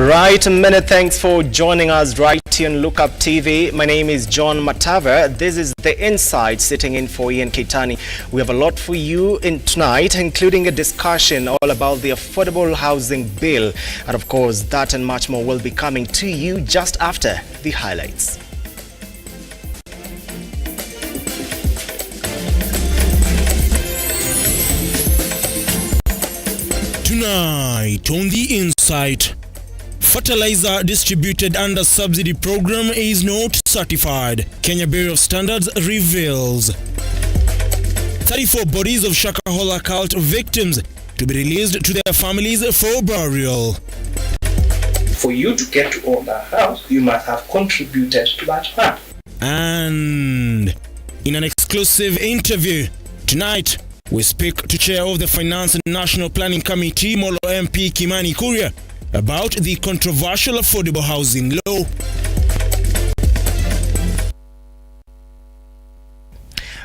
Right, many thanks for joining us right here on Lookuptv. My name is John Matava. This is The Inside, sitting in for Ian Keitani. We have a lot for you tonight, including a discussion all about the affordable housing bill. And of course, that and much more will be coming to you just after the highlights. Tonight on The Inside, fertilizer distributed under subsidy program is not certified, Kenya Bureau of Standards reveals. 34 bodies of Shakahola cult victims to be released to their families for burial. For you to get to own that house, you must have contributed to that fund. And in an exclusive interview tonight, we speak to Chair of the Finance and National Planning Committee, Molo MP Kimani Kuria, about the controversial affordable housing law.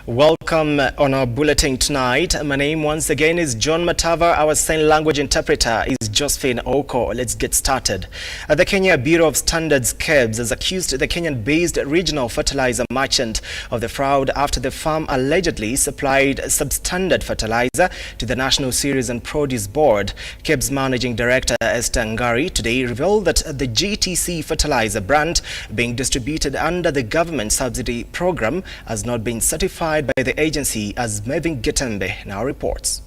Welcome on our bulletin tonight. My name once again is John Matava. Our sign language interpreter is Josephine Oko. Let's get started. The Kenya Bureau of Standards (KEBS) has accused the Kenyan-based regional fertilizer merchant of the fraud after the firm allegedly supplied substandard fertilizer to the National Cereals and Produce Board. KEBS Managing Director Esther Ngari today revealed that the GTC fertilizer brand being distributed under the government subsidy program has not been certified by the agency, as Mevin Getembe now reports.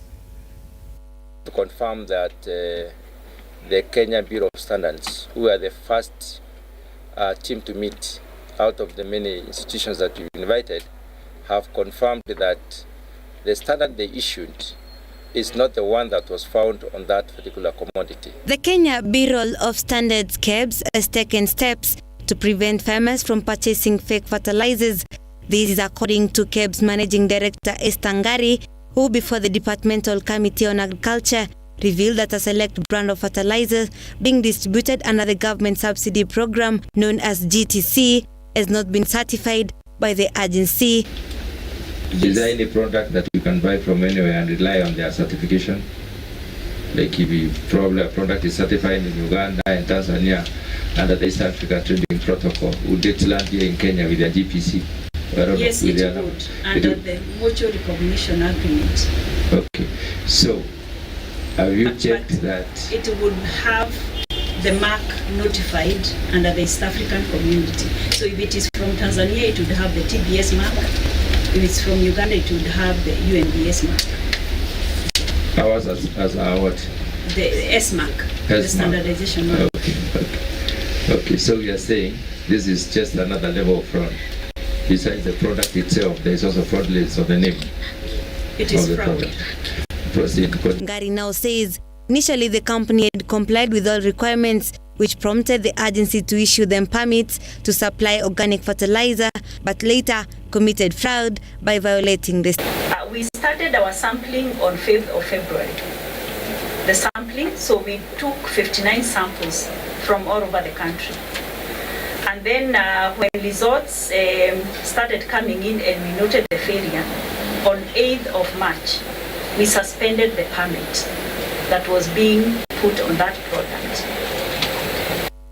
To confirm that the Kenya Bureau of Standards, who are the first team to meet out of the many institutions that we've invited, have confirmed that the standard they issued is not the one that was found on that particular commodity. The Kenya Bureau of Standards (KEBS) has taken steps to prevent farmers from purchasing fake fertilizers. This is according to KEBS Managing Director Esther Ngari, who before the Departmental Committee on Agriculture revealed that a select brand of fertilizer being distributed under the government subsidy program known as GTC has not been certified by the agency. Is there any product that you can buy from anywhere and rely on their certification? Like if probably a product is certified in Uganda and Tanzania under the East Africa Trading Protocol, would it land here in Kenya with their GPC? Yes, it would, under the mutual recognition agreement. Okay, so have you checked that? It would have the mark notified under the East African community. So if it is from Tanzania, it would have the TBS mark. If it's from Uganda, it would have the UNBS mark. Ours as our what? The S mark, the standardization mark. Okay, so we are saying this is just another level of fraud. Besides the product itself, there is also fraudulence of the name. It is fraud. Proceed. Ngari now says initially the company had complied with all requirements, which prompted the agency to issue them permits to supply organic fertilizer, but later committed fraud by violating this. We started our sampling on 5th of February. The sampling, so we took 59 samples from all over the country. And then when results started coming in and we noted the failure, on 8th of March, we suspended the permit that was being put on that product.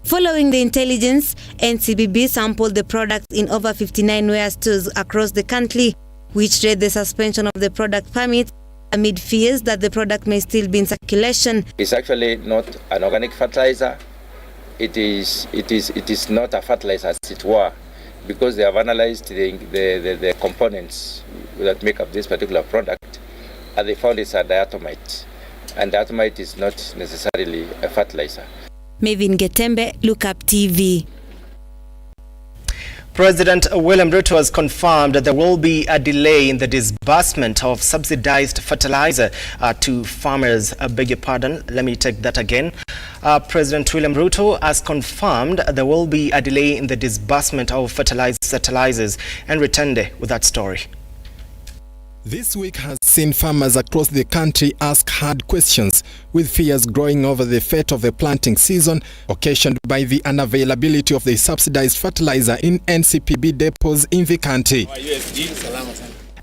Following the intelligence, NCBB sampled the product in over 59 warehouse stores across the country, which led the suspension of the product permit amid fears that the product may still be in circulation. It's actually not an organic fertilizer. It is not a fertilizer as it were, because they have analyzed the components that make up this particular product, and they found it's a diatomite, and diatomite is not necessarily a fertilizer. Mevin Getembe, Lookuptv. President William RUTO has confirmed that there will be a delay in the disbursement of subsidized fertilizer to farmers. I beg your pardon, let me take that again. President William RUTO has confirmed there will be a delay in the disbursement of fertilizers, and returned with that story. This week has seen farmers across the country ask hard questions, with fears growing over the fate of the planting season, occasioned by the unavailability of the subsidized fertilizer in NCPB depots in the country.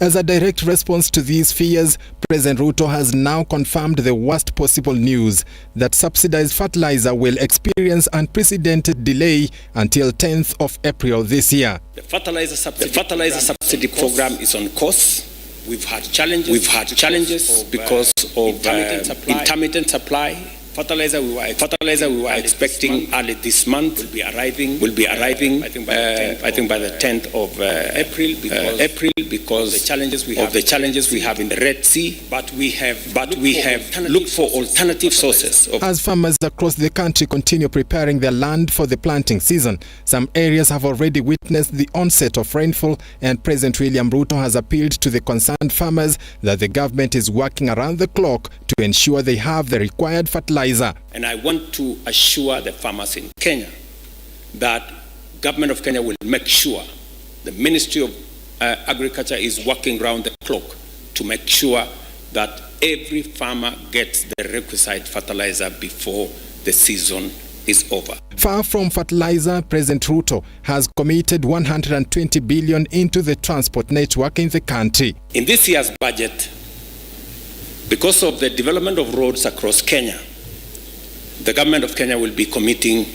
As a direct response to these fears, President Ruto has now confirmed the worst possible news, that subsidized fertilizer will experience unprecedented delay until 10th of April this year. The fertilizer subsidy program is on course. We've had challenges because of intermittent supply. Fertilizer we were expecting early this month will be arriving. I think by the 10th of April because of the challenges we have in the Red Sea. But we have looked for alternative sources. As farmers across the country continue preparing their land for the planting season, some areas have already witnessed the onset of rainfall, and President William Ruto has appealed to the concerned farmers that the government is working around the clock to ensure they have the required fertilizer. And I want to assure the farmers in Kenya that government of Kenya will make sure the Ministry of Agriculture is working round the clock to make sure that every farmer gets the requisite fertilizer before the season is over. Far from fertilizer, President Ruto has committed 120 billion into the transport network in the country. In this year's budget, because of the development of roads across Kenya, the government of Kenya will be committing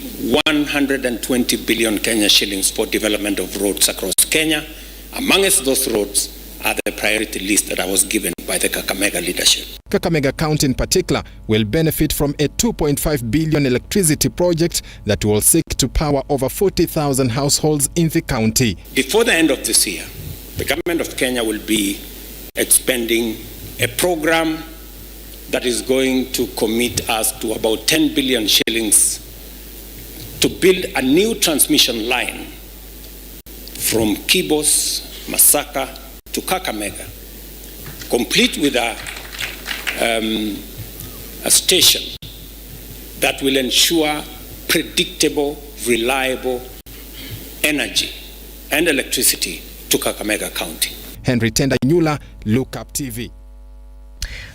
120 billion Kenya shillings for development of roads across Kenya. Amongst those roads are the priority list that I was given by the Kakamega leadership. Kakamega County in particular will benefit from a 2.5 billion electricity project that will seek to power over 40,000 households in the county. Before the end of this year, the government of Kenya will be expending a program that is going to commit us to about 10 billion shillings to build a new transmission line from Kibos, Masaka to Kakamega, complete with a station that will ensure predictable, reliable energy and electricity to Kakamega County. Henry Tenda Nyula, Lookuptv.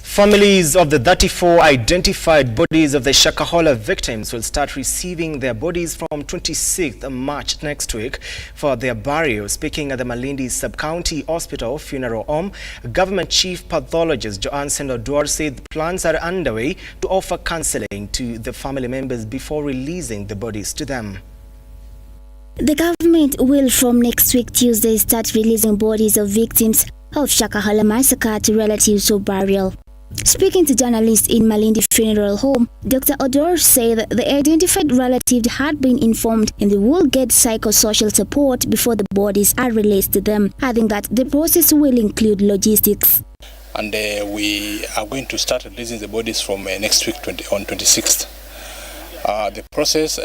Families of the 34 identified bodies of the Shakahola victims will start receiving their bodies from 26th March next week for their burial. Speaking at the Malindi Sub-County Hospital Funeral Home, Government Chief Pathologist Joansen Odwar said plans are underway to offer counseling to the family members before releasing the bodies to them. The government will from next week Tuesday start releasing bodies of victims of Shakahola massacre to relatives for burial. Speaking to journalists in Malindi Funeral Home, Dr. Odor said that the identified relatives had been informed and they will get psychosocial support before the bodies are released to them, adding that the process will include logistics. And we are going to start releasing the bodies from next week on 26th. The process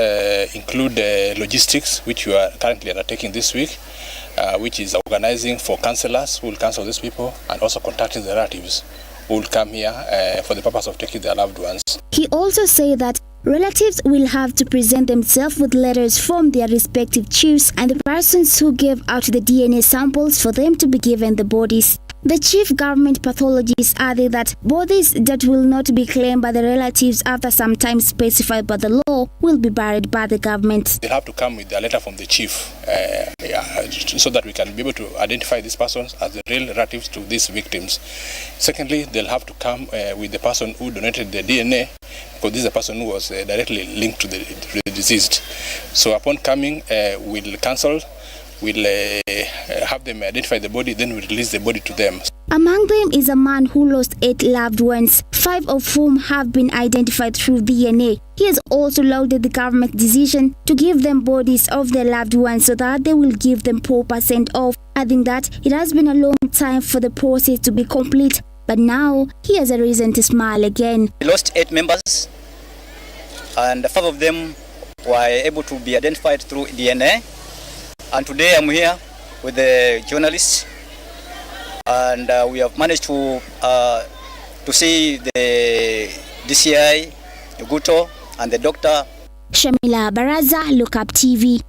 include logistics, which we are currently undertaking this week, which is organizing for counselors who will counsel these people and also contacting the relatives who will come here for the purpose of taking their loved ones. He also said that relatives will have to present themselves with letters from their respective chiefs and the persons who gave out the DNA samples for them to be given the bodies. The chief government pathologist added that bodies that will not be claimed by the relatives after some time specified by the law will be buried by the government. They have to come with a letter from the chief so that we can be able to identify these persons as the real relatives to these victims. Secondly, they'll have to come with the person who donated the DNA, because this is a person who was directly linked to the deceased. So upon coming, we'll counsel, we'll have them identify the body, then we'll release the body to them. Among them is a man who lost 8 loved ones, 5 of whom have been identified through DNA. He has also lauded the government decision to give them bodies of their loved ones so that they will give them proper send-off, adding that it has been a long time for the process to be complete, but now he has a reason to smile again. We lost 8 members and 5 of them were able to be identified through DNA. And today I'm here with the journalists, and we have managed to see the DCI, RUTO, and the doctor. Shamila Baraza, Lookuptv.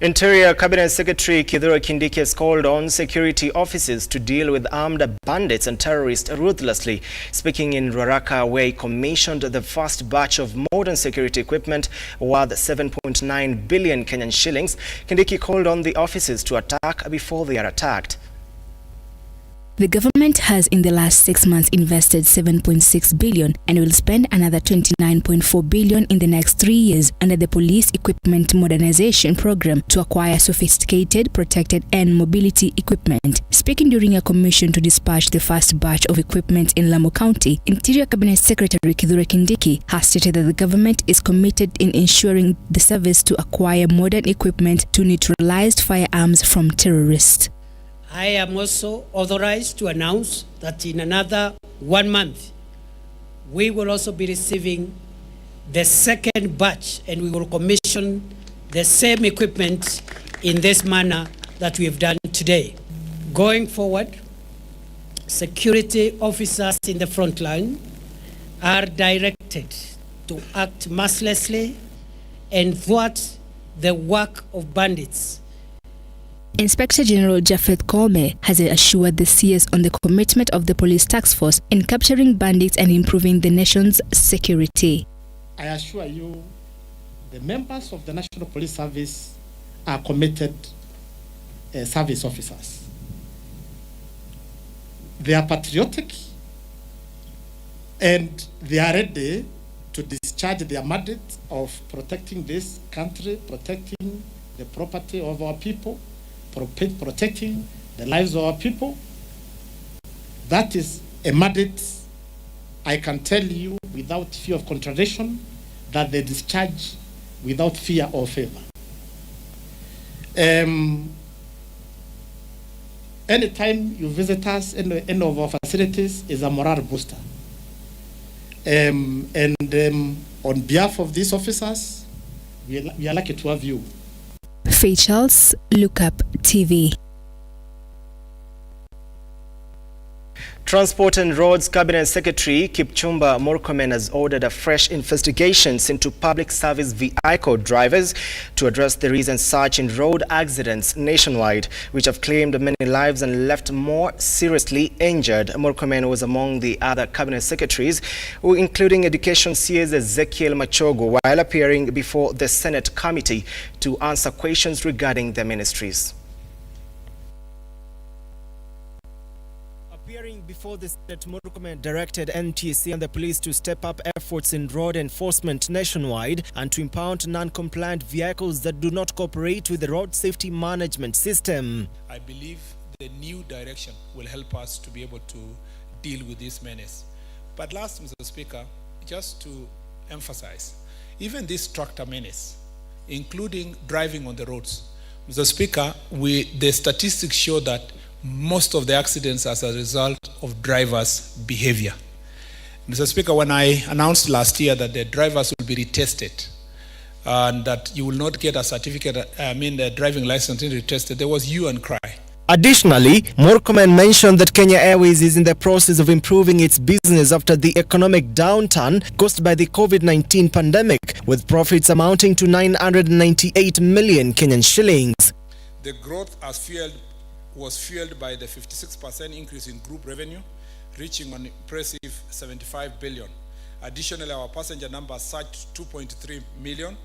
Interior Cabinet Secretary Kithure Kindiki has called on security officers to deal with armed bandits and terrorists ruthlessly. Speaking in Ruaraka, where he commissioned the first batch of modern security equipment worth 7.9 billion Kenyan shillings, Kindiki called on the officers to attack before they are attacked. The government has in the last 6 months invested 7.6 billion and will spend another 29.4 billion in the next 3 years under the Police Equipment Modernization Program to acquire sophisticated, protected and mobility equipment. Speaking during a commission to dispatch the first batch of equipment in Lamu County, Interior Cabinet Secretary Kithure Kindiki has stated that the government is committed in ensuring the service to acquire modern equipment to neutralize firearms from terrorists. I am also authorized to announce that in another 1 month, we will also be receiving the second batch and we will commission the same equipment in this manner that we have done today. Going forward, security officers in the front line are directed to act mercilessly and thwart the work of bandits. Inspector General Japheth Koome has assured the CS on the commitment of the police task force in capturing bandits and improving the nation's security. I assure you, the members of the National Police Service are committed service officers. They are patriotic and they are ready to discharge their mandate of protecting this country, protecting the property of our people, protecting the lives of our people. That is a mandate, I can tell you without fear of contradiction, that they discharge without fear or favor. Anytime you visit us in any of our facilities is a morale booster. On behalf of these officers, we are lucky to have you. Faye Charles, Lookuptv. Transport and Roads Cabinet Secretary Kipchumba Murkomen has ordered a fresh investigations into public service vehicle drivers to address the recent surge in road accidents nationwide, which have claimed many lives and left more seriously injured. Murkomen was among the other cabinet secretaries, including Education CS Ezekiel Machogu, while appearing before the Senate committee to answer questions regarding their ministries. Appearing before the Senate, Murkomen directed NTC and the police to step up efforts in road enforcement nationwide and to impound non-compliant vehicles that do not cooperate with the road safety management system. I believe the new direction will help us to be able to deal with this menace. But last, Mr. Speaker, just to emphasize, even this tractor menace, including driving on the roads, Mr. Speaker, the statistics show that most of the accidents as a result of drivers' behavior. Mr. Speaker, when I announced last year that the drivers will be retested and that you will not get a certificate, the driving license retested, there was hue and cry. Additionally, Murkomen mentioned that Kenya Airways is in the process of improving its business after the economic downturn caused by the COVID-19 pandemic, with profits amounting to 998 million Kenyan shillings. The growth was fueled by the 56% increase in group revenue, reaching an impressive 75 billion. Additionally, our passenger numbers surged 2.3 million,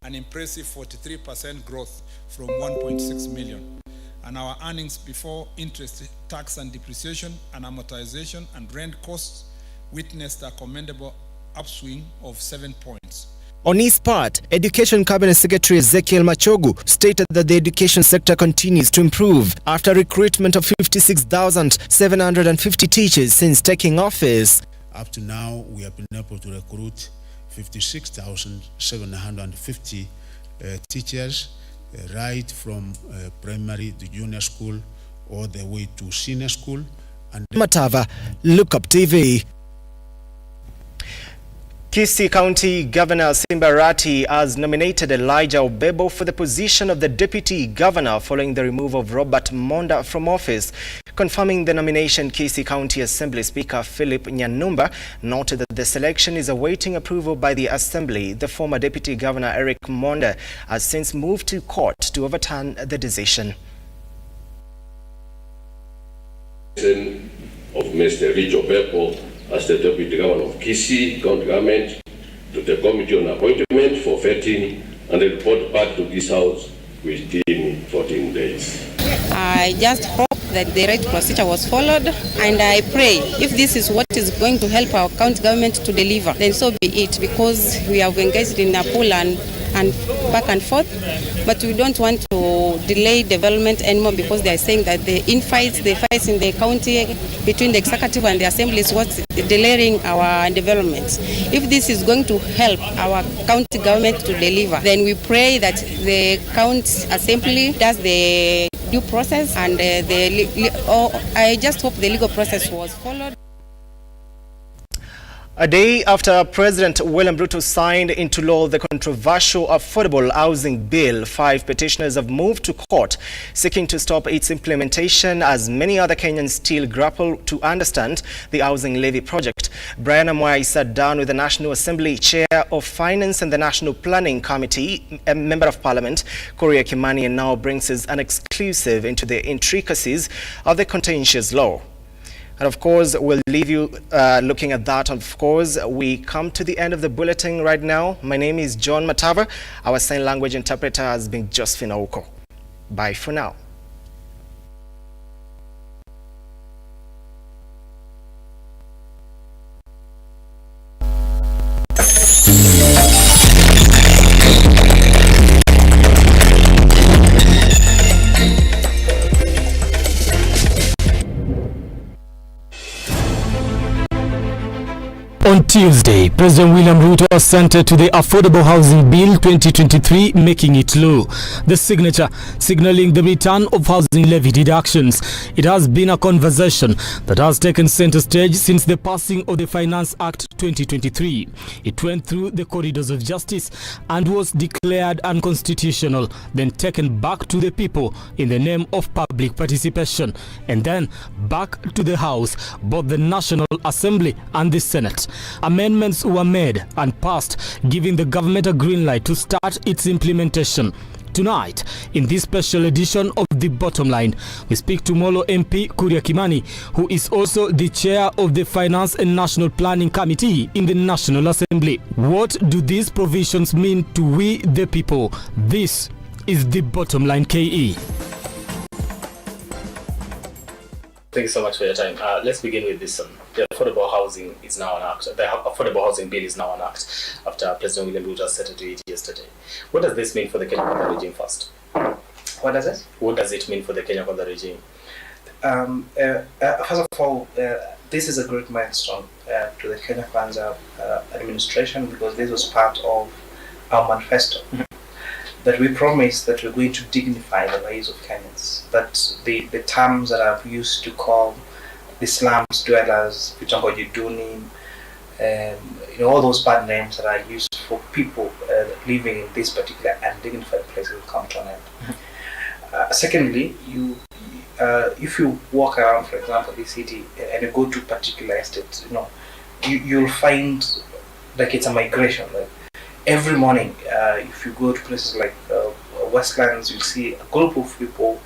an impressive 43% growth from 1.6 million. And our earnings before interest, tax and depreciation and amortization and rent costs witnessed a commendable upswing of 7 points. On his part, Education Cabinet Secretary Ezekiel Machogu stated that the education sector continues to improve after recruitment of 56,750 teachers since taking office. Up to now, we have been able to recruit 56,750 teachers, right from primary to junior school all the way to senior school. And Matava, Lookuptv. Kisii County Governor Simba Arati has nominated Elijah Obebo for the position of the Deputy Governor following the removal of Robert Monda from office. Confirming the nomination, Kisii County Assembly Speaker Philip Nyanumba noted that the selection is awaiting approval by the Assembly. The former Deputy Governor Eric Monda has since moved to court to overturn the decision. Of Mr. Elijah Obebo as the Deputy Governor of Kisii County Government to the Committee on Appointment for vetting and report back to this House within 14 days. I just hope that the right procedure was followed, and I pray if this is what is going to help our county government to deliver, then so be it, because we have engaged in a pull and back and forth, but we don't want to delay development anymore, because they are saying that the fights in the county between the executive and the assembly is what's delaying our development. If this is going to help our county government to deliver, then we pray that the county assembly does the due process, and I just hope the legal process was followed. A day after President William RUTO signed into law the controversial Affordable Housing Bill, 5 petitioners have moved to court seeking to stop its implementation, as many other Kenyans still grapple to understand the housing levy project. Brian Amwai sat down with the National Assembly Chair of Finance and the National Planning Committee, a Member of Parliament, Korea Kimani, and now brings us an exclusive into the intricacies of the contentious law. And of course, we'll leave you looking at that. Of course, we come to the end of the bulletin right now. My name is John Matava. Our sign language interpreter has been Josephine Oko. Bye for now. On Tuesday, President William RUTO assented to the Affordable Housing Bill 2023, making it law. The signature signaling the return of housing levy deductions. It has been a conversation that has taken center stage since the passing of the Finance Act 2023. It went through the corridors of justice and was declared unconstitutional, then taken back to the people in the name of public participation, and then back to the House, both the National Assembly and the Senate. Amendments were made and passed, giving the government a green light to start its implementation. Tonight, in this special edition of The Bottom Line, we speak to Molo MP Korea Kimani, who is also the chair of the Finance and National Planning Committee in the National Assembly. What do these provisions mean to we the people? This is The Bottom Line KE. Thank you so much for your time. Let's begin with this. The Affordable Housing is now an act. The Affordable Housing Bill is now an act after President William RUTO said to it yesterday. What does this mean for the Kenya Kwanza regime first? What does it? What does it mean for the Kenya Kwanza regime? First of all, this is a great milestone to the Kenya Kwanza administration, because this was part of our manifesto. That we promised that we're going to dignify the lives of Kenyans. That the terms that I've used to call the slums dwellers, Vitongoji Duni, all those bad names that are used for people living in this particular undignified place will come to an end. Secondly, if you walk around, for example, this city and you go to particular estates, you'll find like it's a migration. Like every morning, if you go to places like Westlands, you see a group of people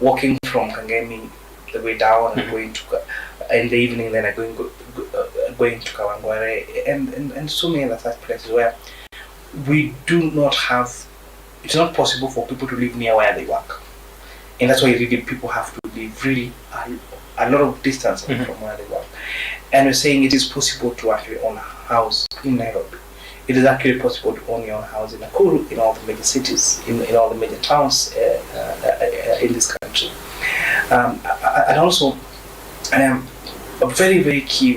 walking from Kangemi the way down and going to in the evening, then going to Kawangware and so many other such places where we do not have. It's not possible for people to live near where they work, and that's why really people have to live really a lot of distance from where they work. And we're saying it is possible to actually own a house in Nairobi. It is actually possible to own your own house in Nakuru, in all the major cities, in all the major towns in this country. And also, a very, very key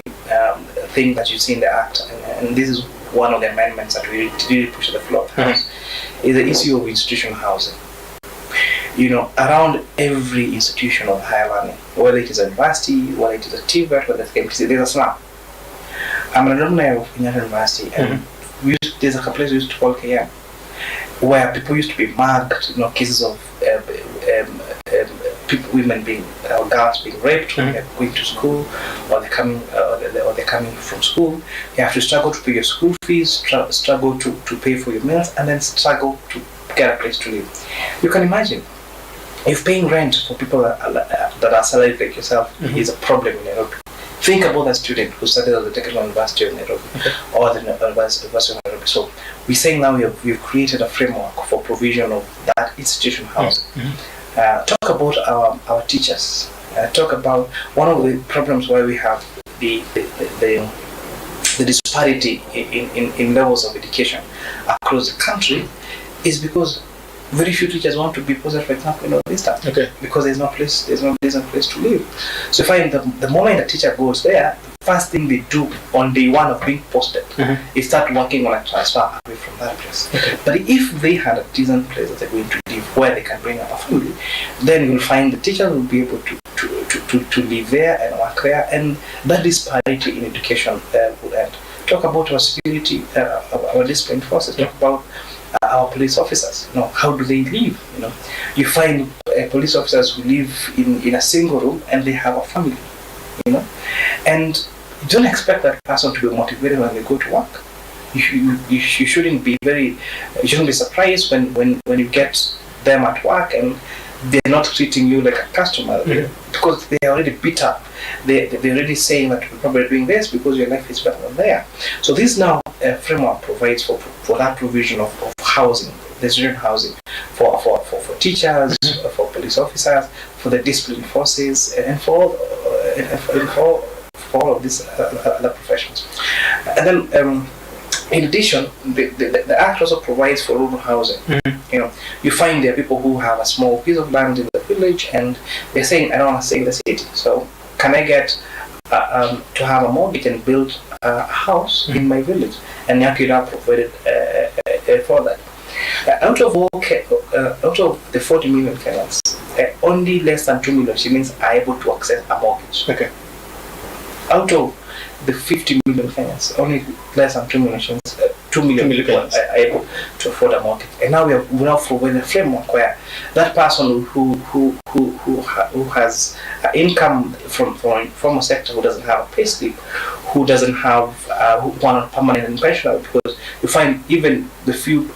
thing that you see in the Act, and this is one of the amendments that we really push to the floor of the House, is the issue of institutional housing. Around every institution of higher learning, whether it is a university, whether it is a TVET, whether it's KMTC, there's a slum. I'm an alumni of Kenyatta University, and there's a place we used to call KM, where people used to be mugged, cases of women girls being raped when they're going to school, or they're coming from school. You have to struggle to pay your school fees, struggle to pay for your meals, and then struggle to get a place to live. You can imagine, if paying rent for people that are salaried like yourself is a problem in Nairobi. Think about that student who studied at the Technical University of Nairobi or the University of Nairobi. So we're saying now we've created a framework for provision of that institutional housing. Talk about our teachers. talk about one of the problems why we have the disparity in levels of education across the country is because very few teachers want to be posted, for example, in Northeastern, because there's no place to live. So if the moment a teacher goes there, the first thing they do on day one of being posted is start working on a transfer away from that place. But if they had a decent place that they're going to live, where they can bring up a family, then you'll find the teachers will be able to live there and work there, and that disparity in education will end. Talk about our security, our discipline forces. Talk about our police officers. How do they live? You find police officers who live in a single room and they have a family. And you don't expect that person to be motivated when they go to work. You shouldn't be surprised when you get them at work and they're not treating you like a customer, because they're already bitter. They're already saying that we're probably doing this because your life is better than there. So this now framework provides for that provision of housing, the student housing for teachers, for police officers, for the discipline forces, and for all of these other professions. And then in addition, the Act also provides for rural housing. You find there are people who have a small piece of land in the village and they're saying, I don't want to stay in the city, so can I get to have a mortgage and build a house in my village? And NYACUDA provided for that. Out of the 40 million Kenyans, only less than 2 million shillings are able to access a mortgage. Out of the 50 million Kenyans, only less than 2 million shillings, 2 million people are able to afford a mortgage. And now we now providing a framework where that person who has income from a sector, who doesn't have a pay slip, who doesn't have one permanent pensioner, because you find even the few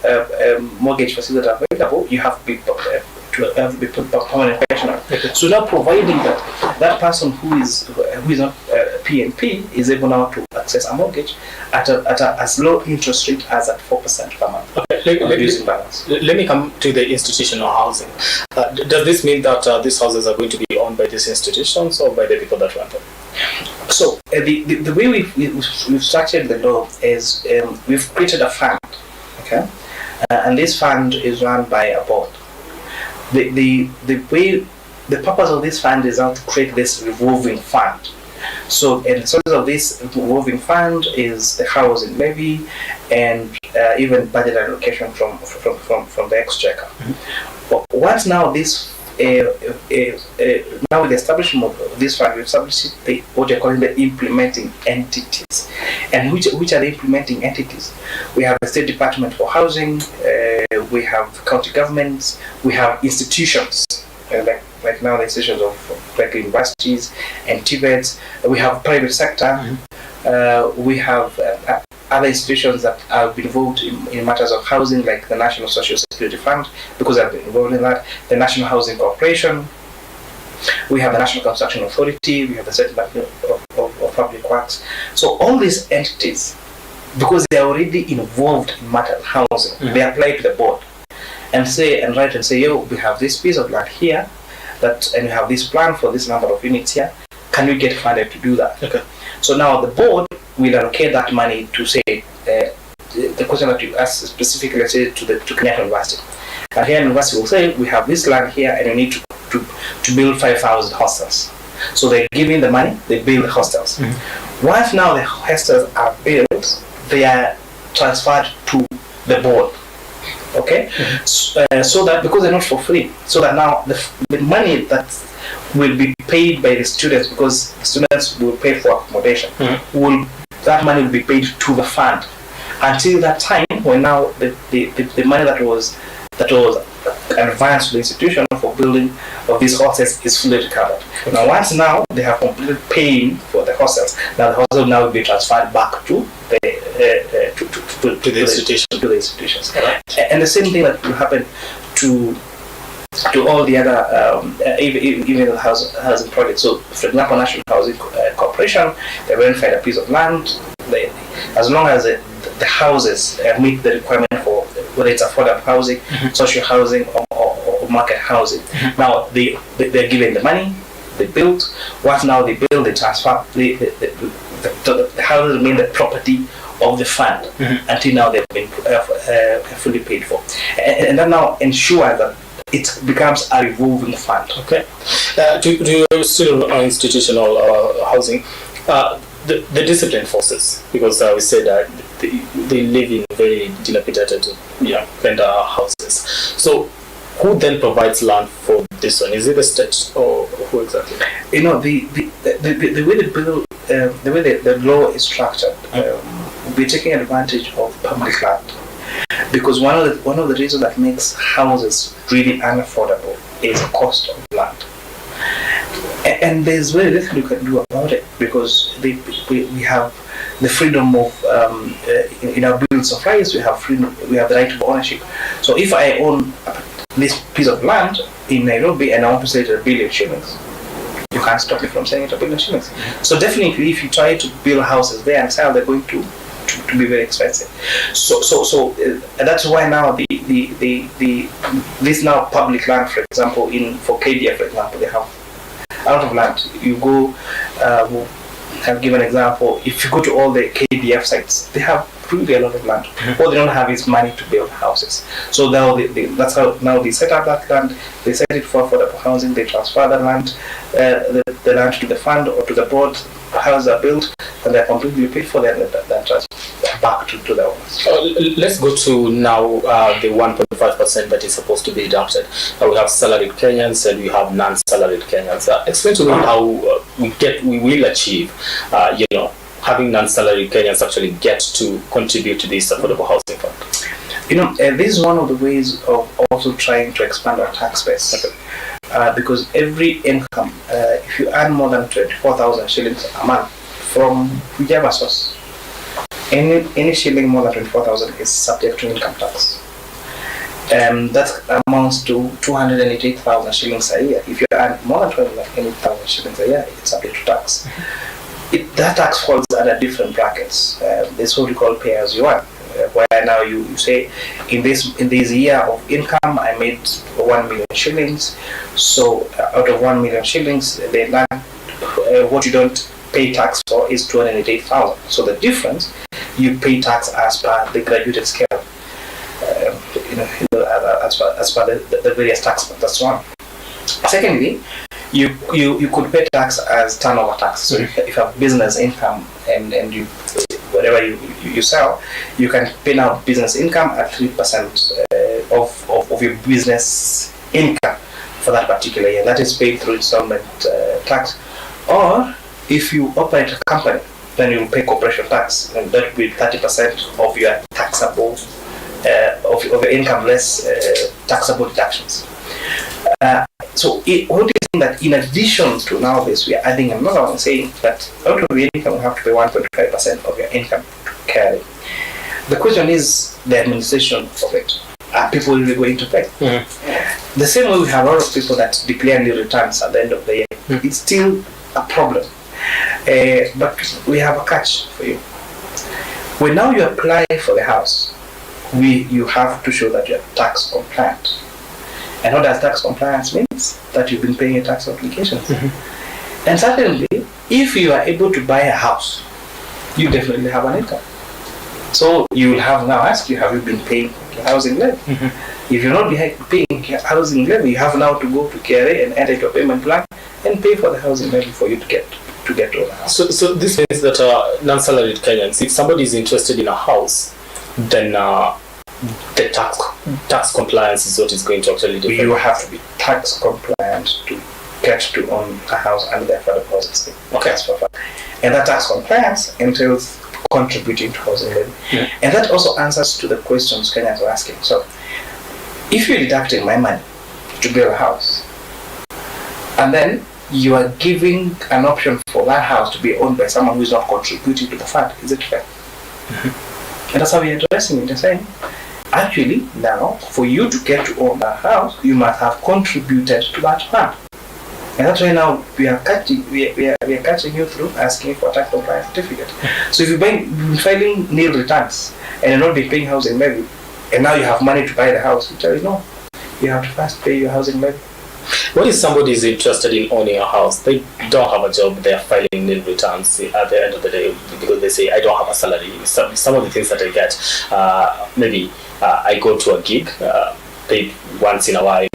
mortgage facilities that are available, you have to be permanent pensioner. So now providing that person who is not PNP is able now to access a mortgage at as low interest rate as at 4% per month. Let me come to the institutional housing. Does this mean that these houses are going to be owned by these institutions or by the people that run them? So the way we've structured the law is we've created a fund, and this fund is run by a board. The purpose of this fund is now to create this revolving fund. So, the source of this revolving fund is the housing levy and even budget allocation from the exchequer. But once now this now with the establishment of this fund, we established what they're calling the implementing entities. And which are the implementing entities? We have the State Department for Housing, we have county governments, we have institutions, like now the institutions of like universities and TVETs. We have private sector, we have other institutions that have been involved in matters of housing, like the National Social Security Fund, because I've been involved in that, the National Housing Corporation, we have the National Construction Authority, we have the State Department of Public Works. So all these entities, because they are already involved in matters of housing, they apply to the board and say, yo, we have this piece of land here, and we have this plan for this number of units here, can we get funded to do that? So now the board will allocate that money to say, the question that you asked specifically, say to Kenyatta University. And here University will say, we have this land here and we need to build 5,000 hostels. So they're giving the money, they build the hostels. Once now the hostels are built, they are transferred to the board. So that, because they're not for free, so that now the money that will be paid by the students, because students will pay for accommodation, that money will be paid to the fund until that time when now the money that was advanced to the institution for building of these hostels is fully recovered. Now once now they have completed paying for the hostels, now the hostel now will be transferred back to the institutions. And the same thing that will happen to all the other even the housing projects. So for example, National Housing Corporation, they identified a piece of land. As long as the houses meet the requirement for whether it's affordable housing, social housing, or market housing, now they're given the money. they build. Once now they build, they transfer the houses remain the property of the fund until now they've been fully paid for, and that now ensures that it becomes a revolving fund. Okay. Do you still on institutional housing? The discipline forces, because we said that they live in very dilapidated vendor houses. So who then provides land for this one? Is it the state or who exactly? You know, the way the bill, the way the law is structured, we're taking advantage of public land, because one of the reasons that makes houses really unaffordable is the cost of land. And there's very little you can do about it, because we have the freedom of in our bills of rights. We have freedom. We have the right of ownership. So if I own this piece of land in Nairobi and I want to sell it at 1 billion shillings, you can't stop me from selling it at 1 billion shillings. So definitely, if you try to build houses there and sell, they're going to be very expensive. So that's why now this now public land, for example, for KDF, for example, they have a lot of land. You go, I'll give an example. If you go to all the KDF sites, they have really a lot of land. All they don't have is money to build houses. So now that's how now they set up that land. They set it for affordable housing. They transfer the land, the land to the fund or to the board. Houses are built and they're completely paid for. Then transfer back to the owners. Let's go to now the 1.5% that is supposed to be deducted. We have salaried Kenyans and we have non-salaried Kenyans. Explain to me how we will achieve, having non-salaried Kenyans actually get to contribute to this affordable housing fund. This is one of the ways of also trying to expand our tax base. Because every income, if you earn more than 24,000 shillings a month from whichever source, any shilling more than 24,000 is subject to income tax. That amounts to 288,000 shillings a year. If you earn more than 288,000 shillings a year, it's subject to tax. That tax falls under different brackets. This is what we call pay as you earn, where now you say, in this year of income, I made 1 million shillings. So out of 1 million shillings, what you don't pay tax for is 288,000. So the difference, you pay tax as per the graduated scale, as per the various tax. That's one. Secondly, you could pay tax as turnover tax. So if you have business income and you whatever you sell, you can pay now business income at 3% of your business income for that particular year. That is paid through installment tax. Or if you operate a company, then you will pay corporation tax, and that will be 30% of your taxable of your income less taxable deductions. So what do you think that in addition to now this, we are adding another one, saying that out of your income you have to pay 1.5% of your income to carry. The question is the administration of it. Are people really going to pay? The same way we have a lot of people that declare nil returns at the end of the year. It's still a problem. But we have a catch for you. When now you apply for the house, you have to show that you're tax compliant. And what does tax compliance means? That you've been paying your tax obligations. And certainly, if you are able to buy a house, you definitely have an income. So you will have now asked you, have you been paying your housing levy? If you're not paying your housing levy, you have now to go to KRA and enter your payment plan and pay for the housing levy for you to get to the house. So this means that non-salaried Kenyans, if somebody is interested in a house, then the tax compliance is what is going to actually do. You have to be tax compliant to get to own a house under the affordable housing scheme. Okay. And that tax compliance entails contributing to housing levy. And that also answers to the questions Kenyans are asking. So if you're deducting my money to build a house, and then you are giving an option for that house to be owned by someone who is not contributing to the fund, is it fair? And that's how we're addressing it and saying, actually, now, for you to get to own that house, you must have contributed to that fund. And that's why now we are catching you through asking for a tax compliance certificate. So if you've been filing nil returns and you're not been paying housing levy, and now you have money to buy the house, we tell you no, you have to first pay your housing levy. What if somebody is interested in owning a house? They don't have a job, they are filing nil returns at the end of the day because they say, I don't have a salary. Some of the things that I get, maybe I go to a gig, paid once in a while,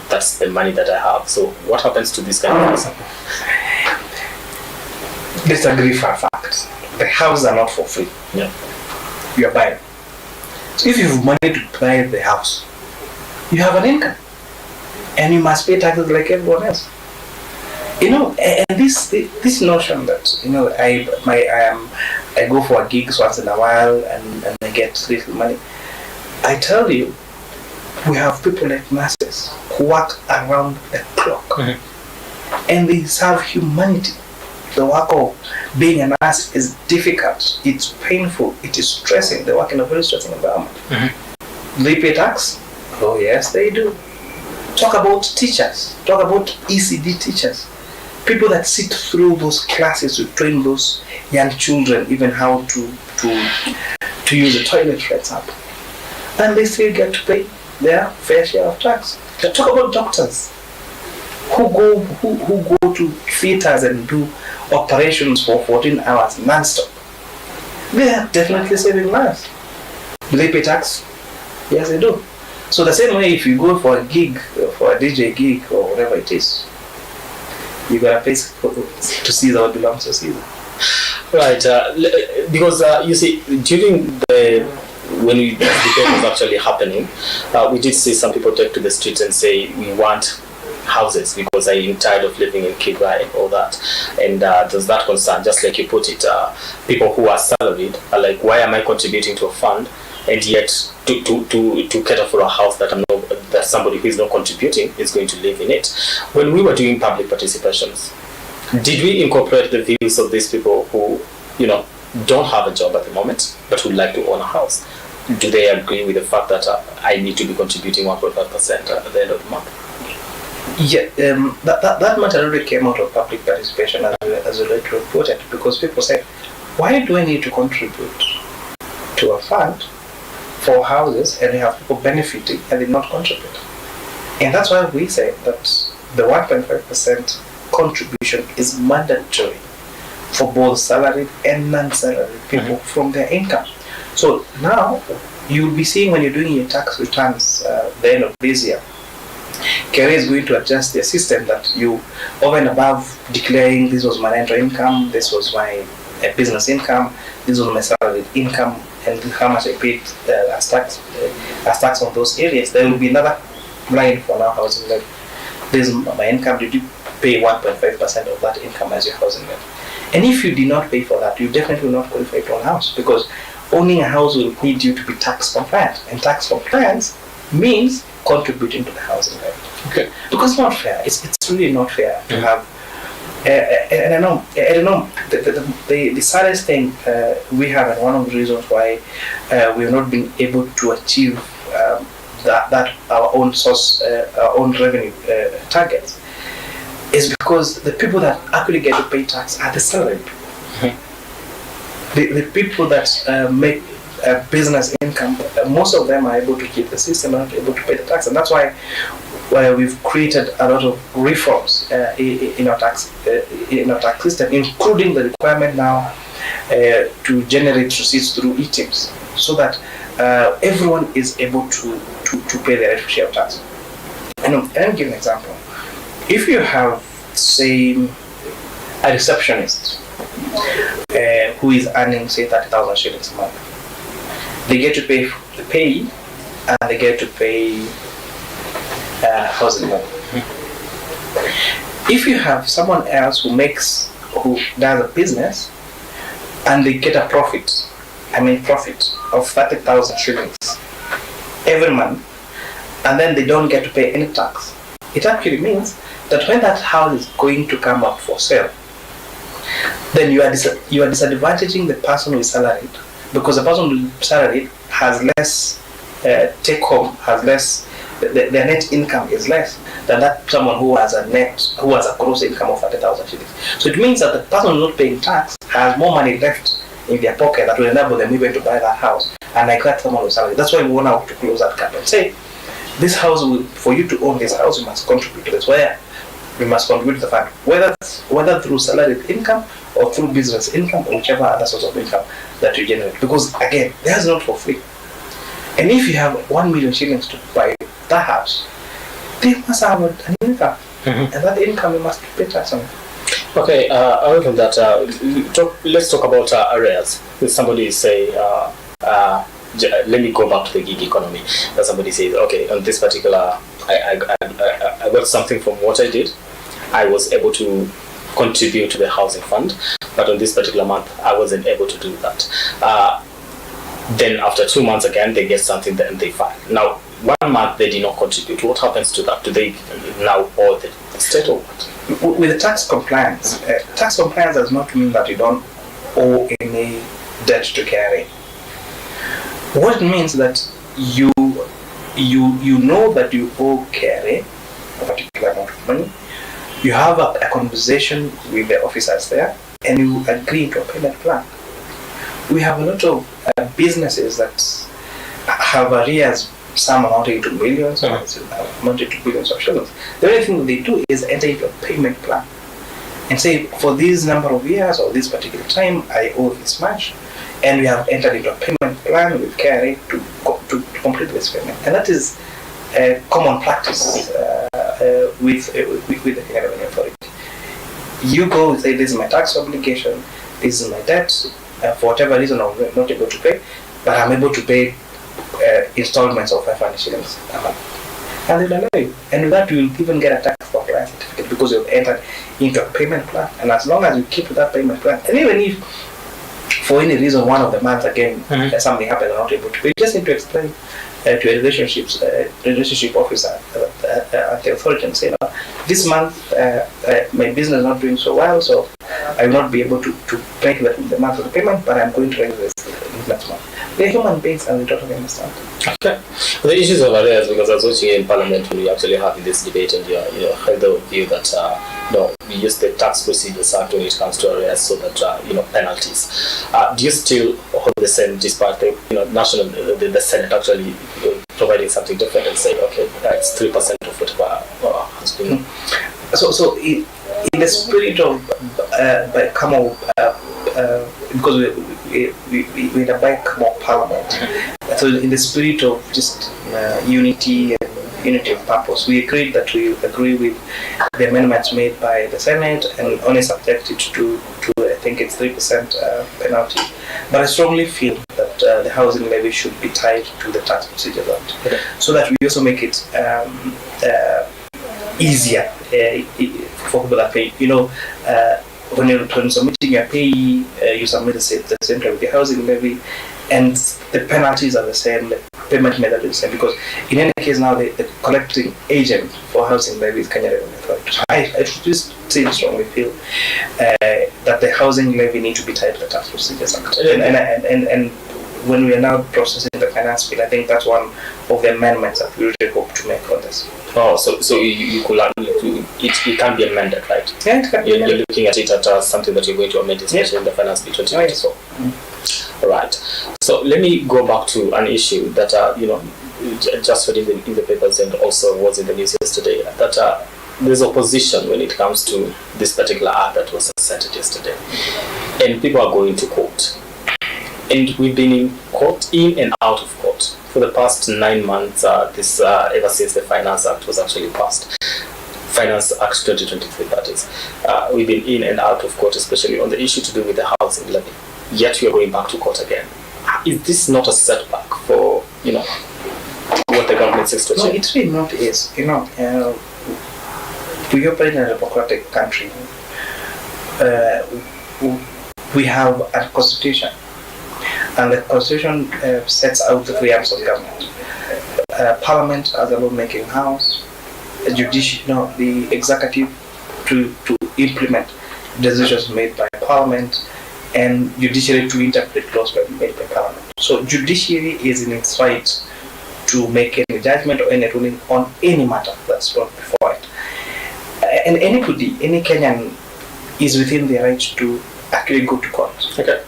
that's the money that I have. So what happens to this kind of person? Disagree for a fact. The houses are not for free. Yeah. You are buying. So if you have money to buy the house, you have an income. And you must pay taxes like everyone else. You know, and this notion that, you know, I go for a gigs once in a while and I get little money. I tell you, we have people like nurses who work around the clock. And they serve humanity. The work of being a nurse is difficult, it's painful, it is stressing. They work in a very stressing environment. They pay tax? Oh yes, they do. Talk about teachers, talk about ECD teachers, people that sit through those classes to train those young children even how to use the toilet, for example. And they still get to pay their fair share of tax. Talk about doctors who go to theaters and do operations for 14 hours non-stop. They are definitely saving lives. Do they pay tax? Yes, they do. So the same way, if you go for a gig, for a DJ gig or whatever it is, you gotta pay to Caesar what belongs to Caesar. Right, because you see, during when the debate was actually happening, we did see some people take to the streets and say, we want houses because I'm tired of living in Kibra and all that. And there's that concern, just like you put it, people who are salaried are like, why am I contributing to a fund and yet to cater for a house that that somebody who is not contributing is going to live in it? When we were doing public participations, did we incorporate the views of these people who, you know, don't have a job at the moment but would like to own a house? Do they agree with the fact that I need to be contributing 1.5% at the end of the month? Yeah, that matter already came out of public participation as a later reported, because people said, why do I need to contribute to a fund for houses and we have people benefiting and they not contribute? And that's why we say that the 1.5% contribution is mandatory for both salaried and non-salaried people from their income. So now you'll be seeing when you're doing your tax returns the end of this year, KRA is going to adjust their system that you, over and above declaring this was my rental income, this was my business income, this was my salary income, and how much I paid as tax on those areas, there will be another line for now housing levy. This is my income, did you pay 1.5% of that income as your housing levy? And if you did not pay for that, you definitely will not qualify to own a house, because owning a house will need you to be tax compliant, and tax compliance means contributing to the housing levy. Okay. Because it's not fair. It's really not fair to have. And I don't know. The saddest thing we have, and one of the reasons why we have not been able to achieve that our own source, our own revenue targets, is because the people that actually get to pay tax are the salaried people. The people that make business income, most of them are able to keep the system and able to pay the tax, and that's why we've created a lot of reforms in our tax system, including the requirement now to generate receipts through e-TIMS, so that everyone is able to pay their rightful share of tax. And I'll give an example. If you have, say, a receptionist who is earning, say, 30,000 shillings a month, they get to pay the pay and they get to pay housing loan. If you have someone else who does a business and they get a profit of 30,000 shillings every month, and then they don't get to pay any tax, it actually means that when that house is going to come up for sale, then you are disadvantaging the person who is salaried, because the person who is salaried has less take home, has less, their net income is less than that someone who has a gross income of 30,000 shillings. So it means that the person who is not paying tax has more money left in their pocket that will enable them even to buy that house, and like that someone who is salaried. That's why we want to close that gap and say, this house, for you to own this house, you must contribute to this. Where we must contribute to the fund, whether through salaried income or through business income or whichever other source of income that you generate. Because again, that's not for free. And if you have 1 million shillings to buy that house, they must have an income, and that income you must pay tax on. Okay, other than that, let's talk about arrears. If somebody say, let me go back to the gig economy. That somebody says, okay, on this particular, I got something from what I did. I was able to contribute to the housing fund, but on this particular month, I wasn't able to do that. Then after 2 months again, they get something, then they file. Now, 1 month they did not contribute. What happens to that? Do they now owe the state or what? With the tax compliance does not mean that you don't owe any debt to carry. What it means that you know that you owe carry a particular amount of money. You have a conversation with the officers there, and you agree to a payment plan. We have a lot of businesses that have arrears, some amounting to millions, some amounting to billions of shillings. The only thing they do is enter into a payment plan and say, for this number of years or this particular time, I owe this much, and we have entered into a payment plan with carry to complete this payment. And that is a common practice with the Kenya Revenue Authority. You go and say, this is my tax obligation, this is my debt. For whatever reason, I'm not able to pay, but I'm able to pay installments of 500 shillings a month. And they'll allow you. And with that, you'll even get a tax compliance certificate because you've entered into a payment plan. And as long as you keep that payment plan, and even if for any reason one of the months again something happens, you're not able to pay, you just need to explain to a relationship officer at the authority and say, no, this month my business is not doing so well, so I will not be able to make the month of the payment, but I'm going to raise this next month. They're human beings and they totally understand. Okay. The issues of arrears, because I was watching in Parliament when we actually having this debate, and you had the view that we use the Tax Procedures Act when it comes to arrears, so that penalties. Do you still hold the same, despite the the Senate actually providing something different and say, okay, that's 3% of whatever has been. So in the spirit of because we're in a bicameral parliament, so in the spirit of just unity and unity of purpose, we agreed that we agree with the amendments made by the Senate and only subject it to I think it's 3% penalty. But I strongly feel that the housing levy should be tied to the Tax Procedures Act, so that we also make it easier for people that pay. When you're submitting your payee, you submit the same time with the housing levy, and the penalties are the same, the payment method is the same, because in any case now the collecting agent for housing levy is Kenya Revenue Authority. So I just still strongly feel that the housing levy need to be tied to the Tax Procedures Act. And when we are now processing the finance bill, I think that's one of the amendments that we really hope to make on this. Oh, so you could it can be amended, right? Yeah, it can be amended. You're looking at it as something that you're going to amend, especially in the finance bill 2024. All right. So let me go back to an issue that just read in the papers and also was in the news yesterday, that there's opposition when it comes to this particular act that was asserted yesterday, and people are going to court. And we've been in court, in and out of court, for the past 9 months. Ever since the Finance Act was actually passed, Finance Act 2023, that is. We've been in and out of court, especially on the issue to do with the housing levy. Yet we are going back to court again. Is this not a setback for what the government says to achieve? No, it really not is. We operate in a democratic country. We have a constitution. And the constitution sets out the three arms of government: Parliament as a lawmaking house, the executive to implement decisions made by Parliament, and judiciary to interpret laws made by Parliament. So judiciary is in its right to make any judgment or any ruling on any matter that's brought before it. And anybody, any Kenyan, is within their right to actually go to court. Okay.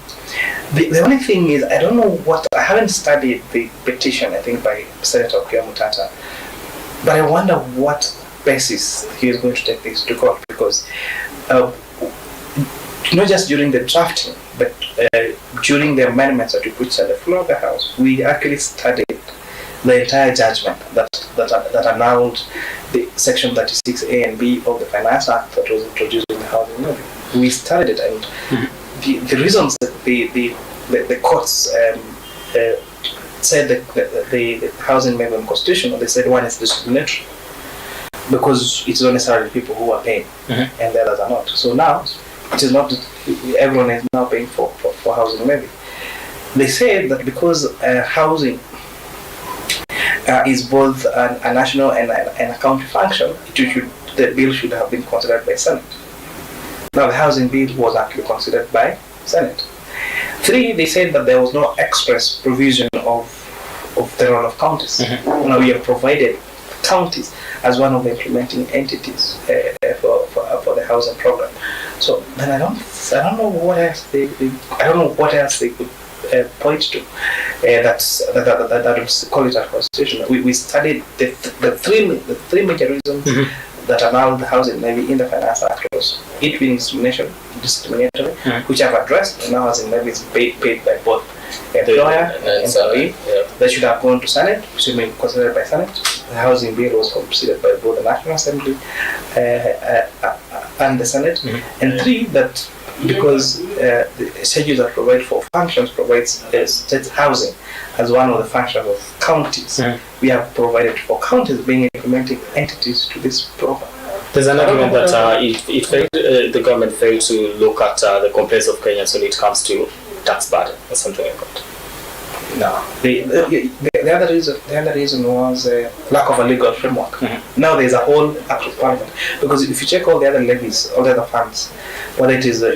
The only thing is, I don't know I haven't studied the petition, I think, by Senator Mutata, but I wonder what basis he is going to take this to court, because not just during the drafting, but during the amendments that we put on the floor of the House, we actually studied the entire judgment that annulled the section 36A and B of the Finance Act that was introduced in the housing levy. We studied it, and the reasons that the courts said that the housing levy was unconstitutional, they said one is discriminatory, because it's not necessarily people who are paying and the others are not. So now it is not everyone is now paying for housing levy. They said that because housing is both a national and a county function, the bill should have been considered by Senate. Now the housing bill was actually considered by Senate. 3, they said that there was no express provision of the role of counties. Now we have provided counties as one of the implementing entities for the housing program. So then I don't know what else they could point to that would call it a constitution. We studied the three major reasons that annul the housing levy in the Finance Act was it being discriminatory, which I've addressed, and now housing levy is paid by both employer and employee. They should have gone to Senate, which should be considered by Senate. The housing bill was considered by both the National Assembly and the Senate. And 3, that because the statutes that provide for functions provides state housing as one of the functions of counties. We have provided for counties being implementing entities to this program. There's an argument that the government failed to look at the complaints of Kenyans when it comes to tax burden or something like that. No, the other reason was lack of a legal framework. Now there's a whole act of parliament, because if you check all the other levies, all the other funds, whether it is the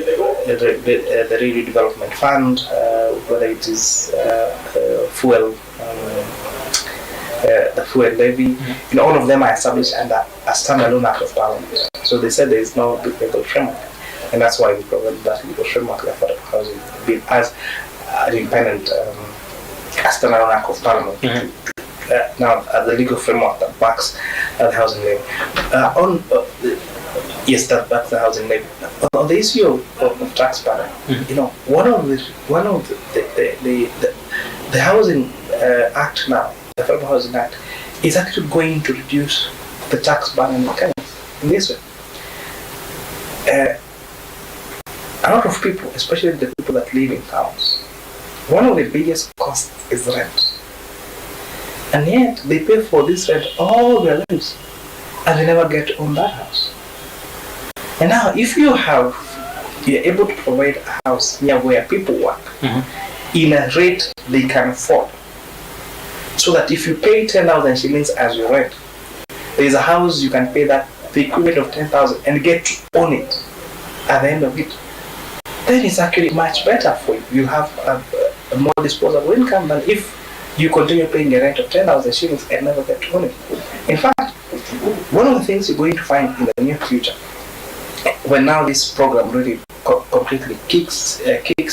Rural Development Fund, whether it is fuel, the fuel levy, all of them are established under a standalone act of parliament. So they said there is no legal framework, and that's why we provided that legal framework for the housing bill as an independent standalone act of parliament. Now, the legal framework that backs the housing levy. Yes, that backs the housing levy. On the issue of tax burden, one of the housing act now, the Federal Housing Act, is actually going to reduce the tax burden in Kenya in this way. A lot of people, especially the people that live in towns, one of the biggest costs is rent. And yet they pay for this rent all their lives and they never get to own that house. And now if you're able to provide a house near where people work in a rate they can afford, so that if you pay 10,000 shillings as your rent, there is a house you can pay that the equivalent of 10,000 and get to own it at the end of it, then it's actually much better for you. You have a more disposable income than if you continue paying a rent of 10,000 shillings and never get to own it. In fact, one of the things you're going to find in the near future, when now this program really completely kicks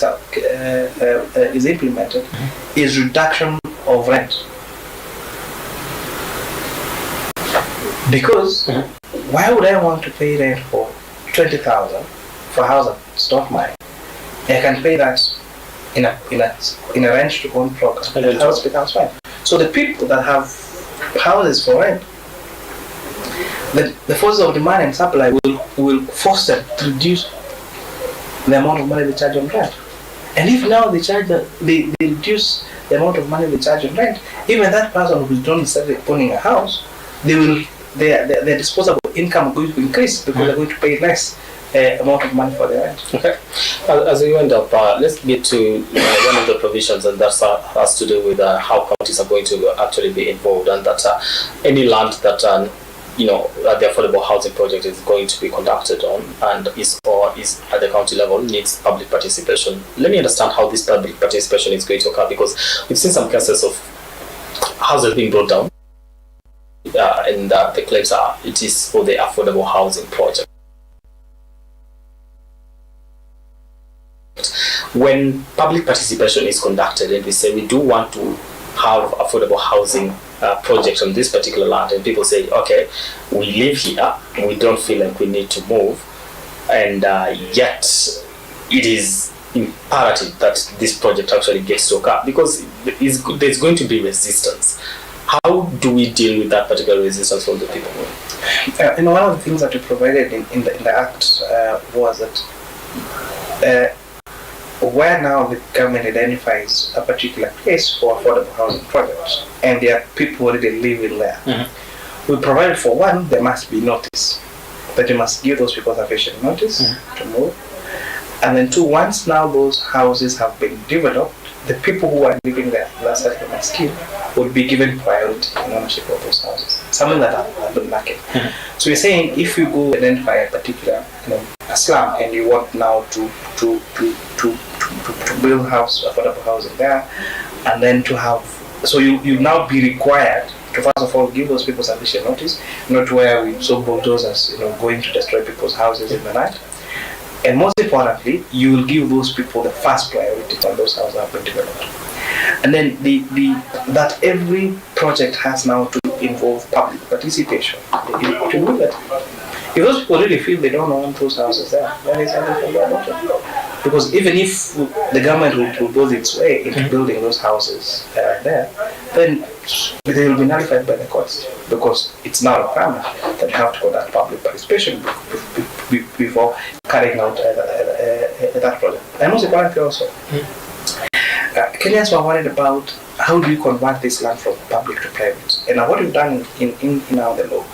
out, is implemented, is reduction of rent. Because why would I want to pay rent for 20,000 for a house that's not mine? I can pay that in a rent to own program, and the house becomes mine. So the people that have houses for rent, the forces of demand and supply will force them to reduce the amount of money they charge on rent. And if now they reduce the amount of money they charge on rent, even that person who's not necessarily owning a house, their disposable income is going to increase because they're going to pay less amount of money for their rent. Okay. As we end up, let's get to one of the provisions, and that has to do with how counties are going to actually be involved, and that any land that the affordable housing project is going to be conducted on and is at the county level needs public participation. Let me understand how this public participation is going to occur, because we've seen some cases of houses being brought down, and the claims are it is for the affordable housing project. When public participation is conducted and we say we do want to have affordable housing project on this particular land, and people say, okay, we live here, we don't feel like we need to move, and yet it is imperative that this project actually gets to occur, because there's going to be resistance. How do we deal with that particular resistance from the people? And one of the things that we provided in the Act was that where now the government identifies a particular place for affordable housing projects, and there are people already living there, we provided for one, there must be notice, that you must give those people sufficient notice to move. And then two, once now those houses have been developed, the people who are living there, that's a scheme, would be given priority in ownership of those houses. Something that I've been lacking. So we're saying if you go identify a particular, a slum, and you want now to build affordable housing there, and then to have, so you now be required to first of all give those people sufficient notice, not where we saw bulldozers, going to destroy people's houses in the night. And most importantly, you will give those people the first priority when those houses have been developed. And then that every project has now to involve public participation. To do that, if those people really feel they don't want those houses there, then it's something for them. Because even if the government will go its way into building those houses there, then they will be nullified by the courts, because it's now a requirement that you have to conduct public participation before carrying out that project. And most importantly also, Kenyans were worried about how do you convert this land from public to private. And what we've done in now the law,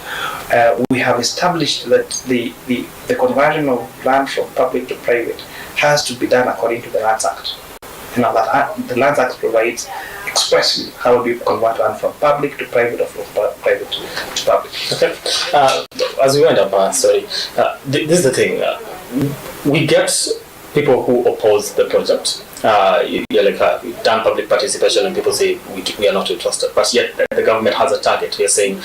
we have established that the conversion of land from public to private has to be done according to the Lands Act. Now that the Lands Act provides expressly how do you convert land from public to private, or from private to public. Okay. As we wind up, this is the thing. We get people who oppose the project. We've done public participation, and people say we are not interested. But yet the government has a target. We are saying,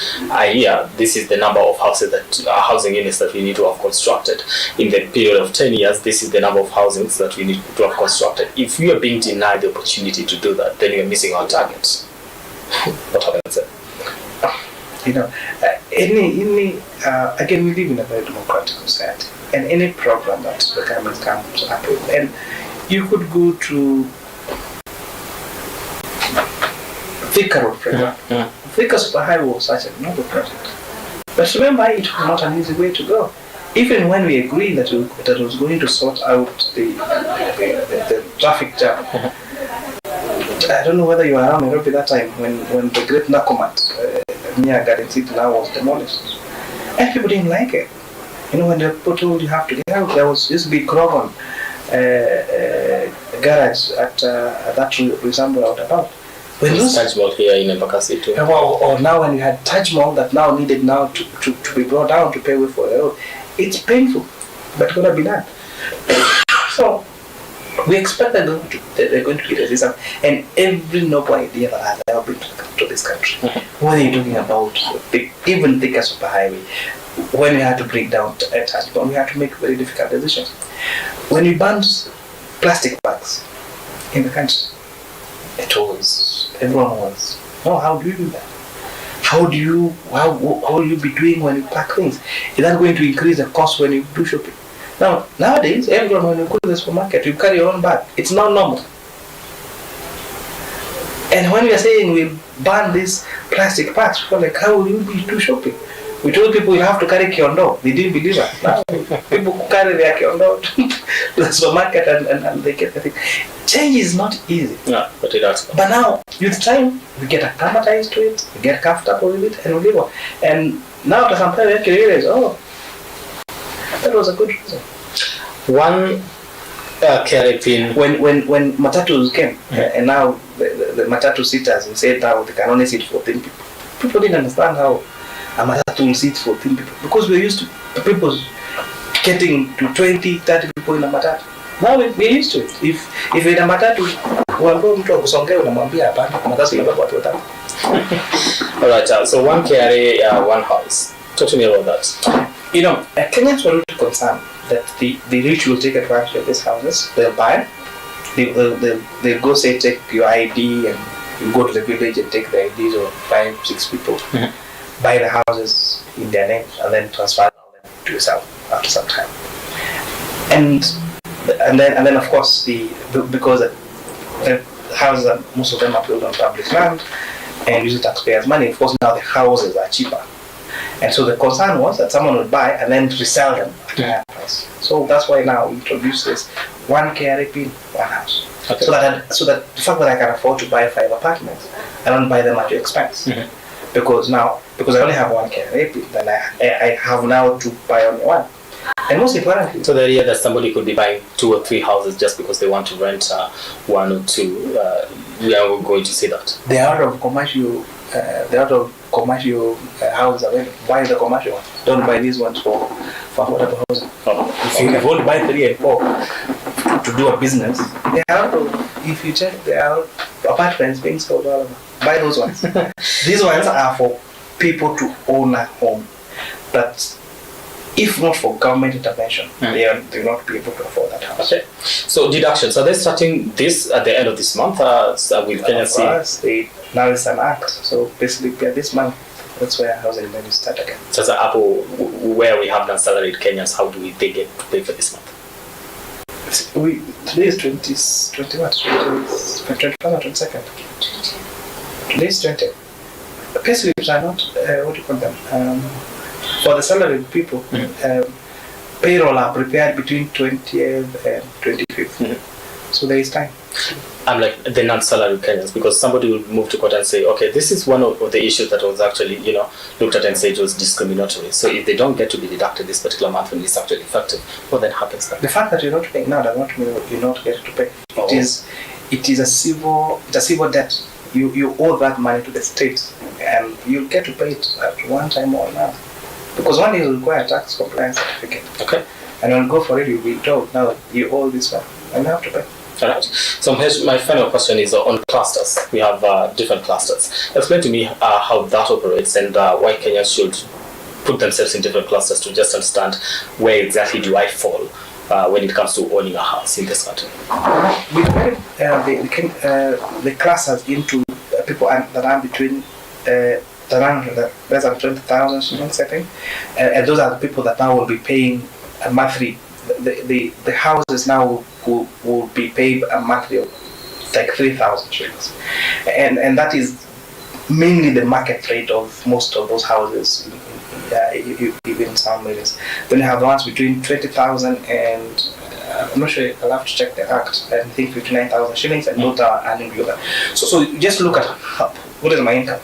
this is the number of houses housing units that we need to have constructed. In the period of 10 years, this is the number of housings that we need to have constructed. If we are being denied the opportunity to do that, then we are missing our targets. What happens then? Again, we live in a very democratic society, and any program that the government comes up with, and you could go to Thika Road project. Thika Superhighway was such a noble project, but remember, it was not an easy way to go. Even when we agreed that it was going to sort out the traffic jam. I don't know whether you were around Nairobi that time when the great Nakumat near Garden City now was demolished, and people didn't like it. When the people told you have to get out, there was this big Krogon garage at that resemble out about. When those Taj Mahal here in Embakasi too. Or now when you had Taj Mahal that now needed now to be brought down to pay way for the road, it's painful, but it's gonna be done. So we expect that they're going to be resistant, and every noble idea that has ever been to this country, whether you're talking about even Thika Superhighway, when we had to break down Taj Mahal, we had to make very difficult decisions. When we banned plastic bags in the country, everyone was, how do you do that? How will you be doing when you pack things? Is that going to increase the cost when you do shopping? Now, nowadays, everyone, when you go to the supermarket, you carry your own bag. It's now normal. And when we are saying we ban these plastic bags, people are like, how will you be do shopping? We told people you have to carry kiondo. They didn't believe us. Now people carry their kiondo to the supermarket and they get the thing. Change is not easy. Yeah, but it has. But now, with time, we get acclimatized to it, we get comfortable with it, and we live on. And now, after some time, we actually realize, that was a good reason. One carrying when matatus came, and now the matatu sitters, we said now they can only sit 14 people. People didn't understand how a matatu will sit 14 people, because we're used to people getting to 20, 30 people in a matatu. Now we're used to it. If in a matatu, Alright, so one carry, one house. Talk to me about that. Kenyans were really concerned that the rich will take advantage of these houses. They'll buy, they'll go say take your ID and You go to the village and take the IDs of 5-6 people, buy the houses in their name, and then transfer them to yourself after some time. And then of course because the houses most of them are built on public land and using taxpayers' money. Of course, now the houses are cheaper, and so the concern was that someone would buy and then resell them at a higher price. So that's why now we introduce this one KRAP, one house. Okay. So that the fact that I can afford to buy 5 apartments, I don't buy them at your expense. Because I only have one KRAP, then I have now to buy only one. And most importantly, so the idea that somebody could be buying 2 or 3 houses just because they want to rent 1 or 2, we are going to see that they are out of commercial. Houses available. Buy the commercial ones. Don't buy these ones for affordable housing. If you want to buy 3 and 4 to do a business, they are out of. If you check, they are apartments being sold all over. Buy those ones. These ones are for people to own a home. But if not for government intervention, they will not be able to afford that house. Okay. So deductions, are they starting this at the end of this month? With Kenya now it's an act. So basically, this month, that's where housing levy start again. So as an Apple, where we have non-salaried Kenyans, how do they get to pay for this month? Today is 21st or 22nd. Today is 20. Pay slips are not, what do you call them? For the salaried people, payroll are prepared between 20th and 25th. So there is time. I'm like the non-salaried Kenyans, because somebody will move to court and say, okay, this is one of the issues that was actually, looked at and said it was discriminatory. So if they don't get to be deducted this particular month when it's actually effective, what then happens then? The fact that you're not paying now does not mean you're not getting to pay. It is a civil debt. You owe that money to the state, and you'll get to pay it at one time or another. Because one is require a tax compliance certificate. Okay. And when you go for it, you'll be told, now you owe this one, and you have to pay. Alright. So here's my final question is on clusters. We have different clusters. Explain to me how that operates and why Kenyans should put themselves in different clusters to just understand where exactly do I fall when it comes to owning a house in this country. We divide the clusters into people that are between less than 20,000 shillings, I think, and those are the people that now will be paying a monthly. The houses now will be paid a monthly of like 3,000 shillings, and that is mainly the market rate of most of those houses, even some areas. Then you have the ones between 20,000 and I'm not sure. I'll have to check the act. I think 59,000 shillings, and both are earning below that. So just look at what is my income.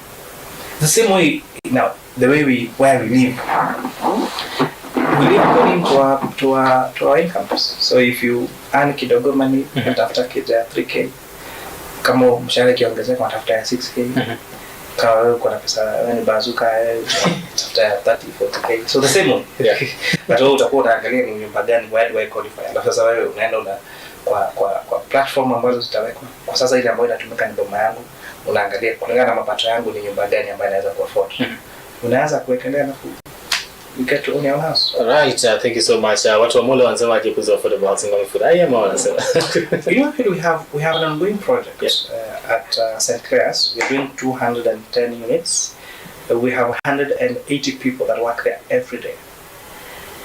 The same way now, the way where we live. We live according to our incomes. So if you earn kidogo money, unatafuta kija 3k. Kama mshahara kiongezeka unatafuta 6k. Kama wewe uko na pesa yani bazuka unatafuta 30-40k. So the same one. Yeah. But wewe utakuwa unaangalia ni nyumba gani, where do I qualify? Na sasa wewe unaenda kwa platform ambazo zitawekwa. Kwa sasa ile ambayo inatumika ni boma yangu, unaangalia kulingana na mapato yangu ni nyumba gani ambayo naweza kuafford. Unaanza kuwekelea nafuu. You get to own your house. Right, thank you so much. Watu wa Molo wanasema akikuza affordable housing wamefurahi ama wanasema? We have an ongoing project at St. Clair's. We are doing 210 units. We have 180 people that work there every day.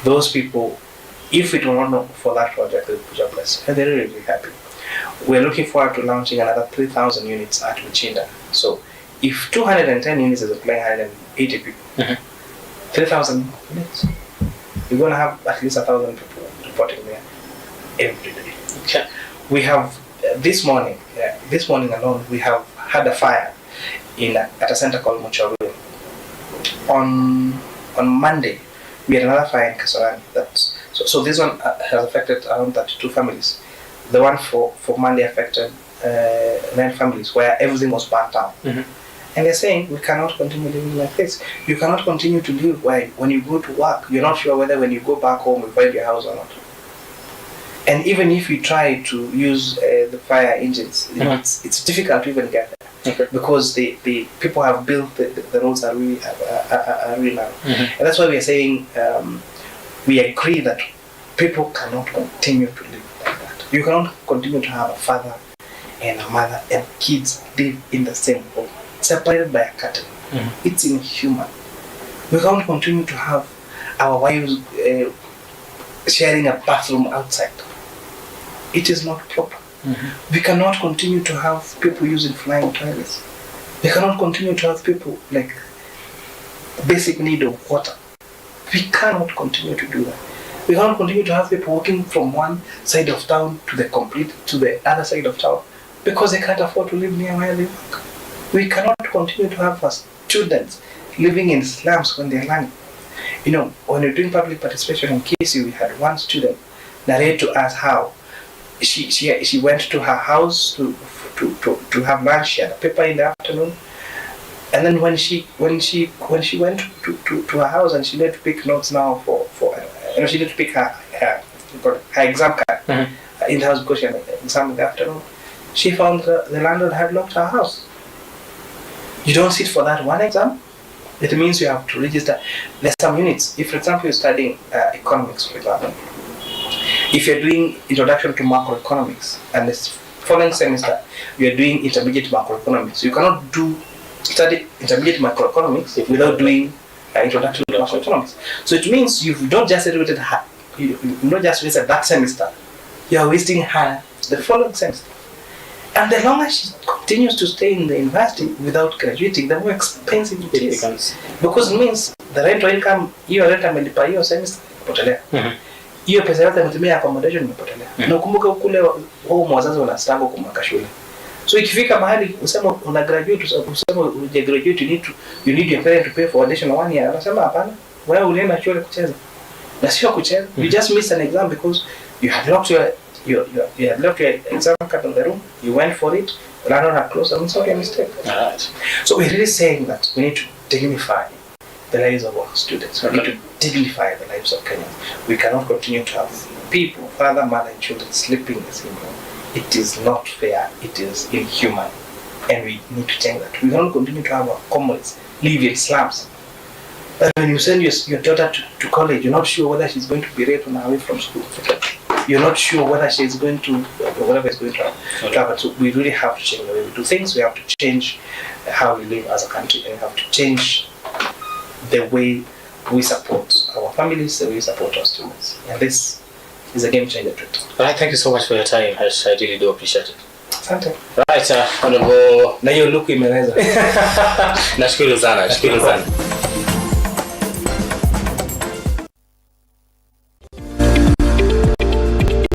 Those people, if it were not for that project, they would be jobless. And they're really happy. We're looking forward to launching another 3,000 units at Mchinda. So if 210 units is applying 180 people, 3,000 units, you're going to have at least 1,000 people reporting there every day. Okay. We have this morning alone, we have had a fire at a center called Mucharu. On Monday, we had another fire in Kasarani. So this one has affected around 32 families. The one for Monday affected 9 families where everything was burnt down. And they're saying, we cannot continue living like this. You cannot continue to live when you go to work, you're not sure whether when you go back home you find your house or not. And even if you try to use the fire engines, it's difficult to even get there. Because the people have built the roads are really narrow. And that's why we are saying, we agree that people cannot continue to live like that. You cannot continue to have a father and a mother and kids live in the same home, separated by a curtain. It's inhuman. We can't continue to have our wives sharing a bathroom outside. It is not proper. We cannot continue to have people using flying toilets. We cannot continue to have people like basic need of water. We cannot continue to do that. We cannot continue to have people walking from one side of town to the other side of town because they can't afford to live near where they work. We cannot continue to have students living in slums when they're learning. You know, when we're doing public participation in KC, we had one student narrate to us how she went to her house to have lunch. She had a paper in the afternoon, and then when she went to her house and she needed to pick notes now for she needed to pick her exam card in the house because she had an exam in the afternoon, she found the landlord had locked her house. You don't sit for that one exam. It means you have to register. There's some units. If, for example, you're studying economics, for example, if you're doing introduction to macroeconomics and this following semester you're doing intermediate macroeconomics, you cannot study intermediate macroeconomics without doing introduction to macroeconomics. So it means you've not just graduated her, you've not just wasted that semester, you are wasting her the following semester. And the longer she continues to stay in the university without graduating, the more expensive it is. Because it means the rental income, hiyo rent amelipa hiyo semester imepotelea. Hiyo pesa yote ametumia accommodation imepotelea. Na ukumbuke kule wao wazazi wanastango kumweka shule. So ikifika mahali usema una graduate, usema uje graduate, you need your parent to pay for additional 1 year. Anasema hapana, wewe ulienda shule kucheza. Na sio kucheza. You just missed an exam because you had locked you had left your exam card in the room, you went for it, the landlord had closed, and it's not a mistake. Alright. So we're really saying that we need to dignify the lives of our students. We need to dignify the lives of Kenyans. We cannot continue to have people, father, mother, and children sleeping in the same room. It is not fair, it is inhuman, and we need to change that. We cannot continue to have our comrades live in slums. But when you send your daughter to college, you're not sure whether she's going to be raped on her way from school. You're not sure whether she's going to, whatever is going to happen. So we really have to change the way we do things. We have to change how we live as a country, and we have to change the way we support our families, the way we support our students. And this is a game changer. Alright, thank you so much for your time. I really do appreciate it. Asante. Right, honorable. Na hiyo look imeweza. Nashukuru sana.